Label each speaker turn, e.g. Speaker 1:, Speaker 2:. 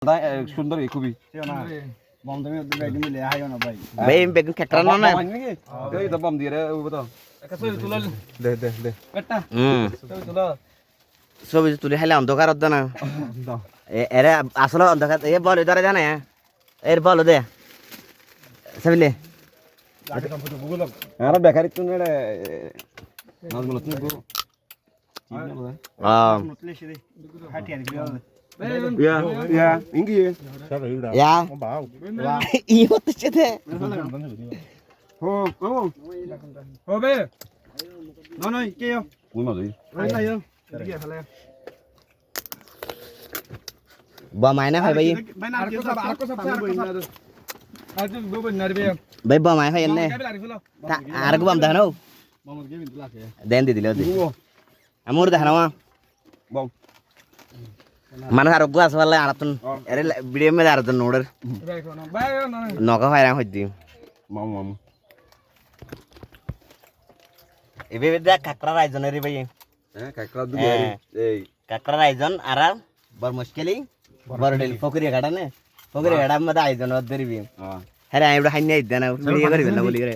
Speaker 1: সুন্দর খুবই
Speaker 2: ভাই বেগুন খেকরা না না
Speaker 1: এই তো বম দিয়ে রে তো
Speaker 2: ছবি তুলে খাইলে অন্ধকার হতো না এরে আসলে অন্ধকার এ বল ধরে জানে এর বল দে সাবিলে
Speaker 1: আর বেকারি তো নেড়ে নাজমুল তুমি গো ya ingi
Speaker 2: ya iya tuh cete
Speaker 1: ho be no ke yo uy ma dei yo
Speaker 2: ba mai na phải bay bay ba mai phải enne ar ko bam dah no den di dilo di amur dah na
Speaker 1: bom
Speaker 2: mana harus gua soalnya anak tuh, ada video mana ada tuh noder, noka fire hodi,
Speaker 1: mau,
Speaker 2: ibu beda kakra rajon eri bayi,
Speaker 1: kakra dulu eri,
Speaker 2: kakra rajon Arab, bar muskili, bar del pokri gada ne, pokri gada mada rajon ada eri bayi, hari ayo udah hanya itu na, beli kali bela beli kali.